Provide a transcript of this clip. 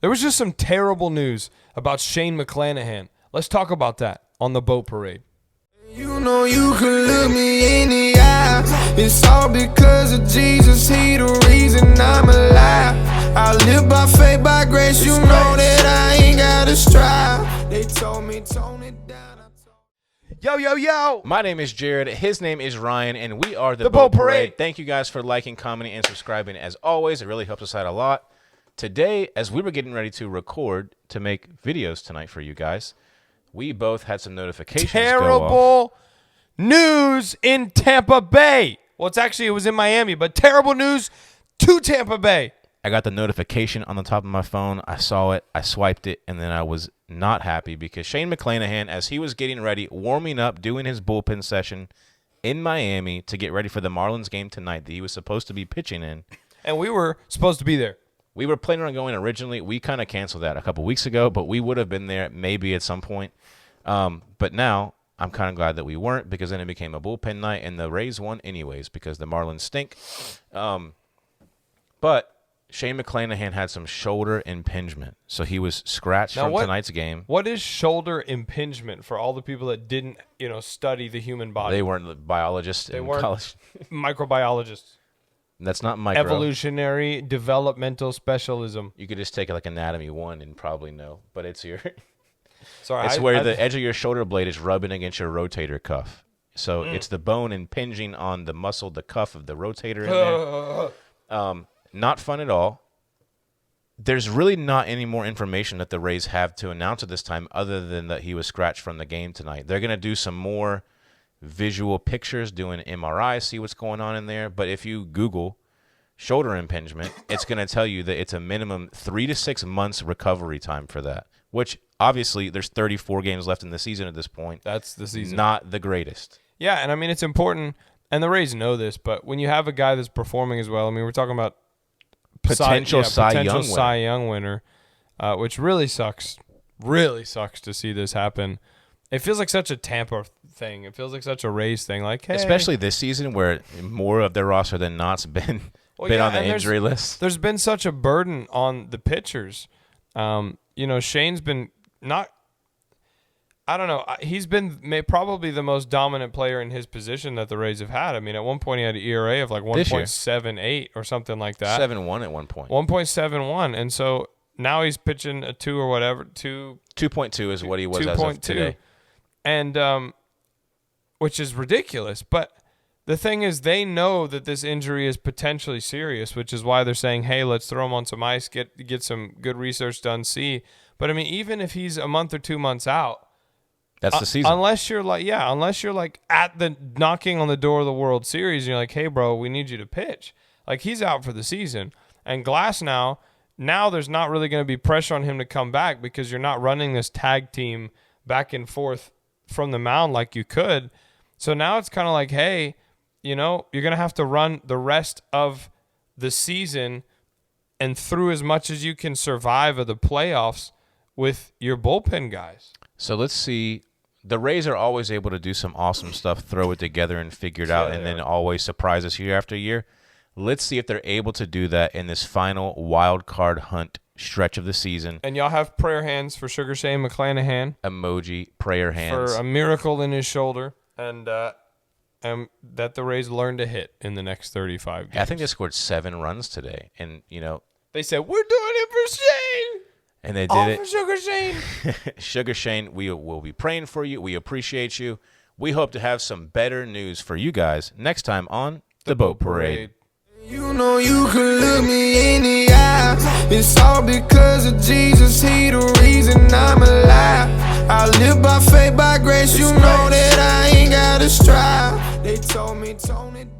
There was just some terrible news about Shane McClanahan. Let's talk about that on the boat parade. You know you can look me in the eye. It's all because of Jesus. He the reason I'm alive. I live by faith, by grace. You know that I ain't gotta strive. They told me tone it down. Yo, yo, yo. My name is Jared. His name is Ryan, and we are the Boat Boat Parade. Thank you guys for liking, commenting, and subscribing. As always, it really helps us out a lot. Today, as we were getting ready to record to make videos tonight for you guys, we both had some notifications go off. Terrible news in Tampa Bay. Well, it was in Miami, but terrible news to Tampa Bay. I got the notification on the top of my phone. I saw it. I swiped it, and then I was not happy because Shane McClanahan, as he was getting ready, warming up, doing his bullpen session in Miami to get ready for the Marlins game tonight that he was supposed to be pitching in. And we were supposed to be there. We were planning on going originally. We kind of canceled that a couple weeks ago, but we would have been there maybe at some point. But now I'm kind of glad that we weren't because then it became a bullpen night, and the Rays won anyways because the Marlins stink. But Shane McClanahan had some shoulder impingement, so he was scratched from tonight's game. What is shoulder impingement for all the people that didn't, study the human body? They weren't biologists in college. Microbiologists. That's not micro. Evolutionary developmental specialism. You could just take like Anatomy 1 and probably know, but it's your. Sorry, it's where the edge of your shoulder blade is rubbing against your rotator cuff. So it's the bone impinging on the muscle, the cuff of the rotator in there. Not fun at all. There's really not any more information that the Rays have to announce at this time other than that he was scratched from the game tonight. They're going to do some more visual pictures, doing MRI, see what's going on in there. But if you Google shoulder impingement, it's going to tell you that it's a minimum 3 to 6 months recovery time for that, which obviously there's 34 games left in the season at this point. That's the season. Not the greatest. Yeah, and I mean, it's important, and the Rays know this, but when you have a guy that's performing as well, I mean, we're talking about potential Cy Young winner, which really sucks. Really sucks to see this happen. It feels like such a Tampa thing. It feels like such a Rays thing. Like, hey. Especially this season where more of their roster than not's been on the injury list. There's been such a burden on the pitchers. Shane's been not – I don't know. He's been probably the most dominant player in his position that the Rays have had. I mean, at one point he had an ERA of like 1.78 or something like that. 7.1 at one point. 1.71. And so now he's pitching a 2 or whatever. 2.2 is what he was as of today. And which is ridiculous. But the thing is, they know that this injury is potentially serious, which is why they're saying, hey, let's throw him on some ice, get some good research done, see. But, I mean, even if he's a month or 2 months out, that's the season. Unless you're like at the knocking on the door of the World Series, and you're like, hey, bro, we need you to pitch. Like, he's out for the season. And Glass now there's not really going to be pressure on him to come back because you're not running this tag team back and forth from the mound like you could. So now it's kind of like, hey, you're going to have to run the rest of the season and through as much as you can survive of the playoffs with your bullpen guys. So let's see. The Rays are always able to do some awesome stuff, throw it together and figure it out, and then always surprise us year after year. Let's see if they're able to do that in this final wild card hunt stretch of the season. And y'all have prayer hands for Sugar Shane McClanahan. Emoji, prayer hands. For a miracle in his shoulder, and that the Rays learn to hit in the next 35 games. I think they scored 7 runs today, and, they said, we're doing it for Shane. And they did All it. for Sugar Shane. Sugar Shane, we will be praying for you. We appreciate you. We hope to have some better news for you guys next time on The Boat Parade. You know you can look me in the eye. It's all because of Jesus. He the reason I'm alive. I live by faith, by grace. You know that I ain't gotta strive. They told me tone it down.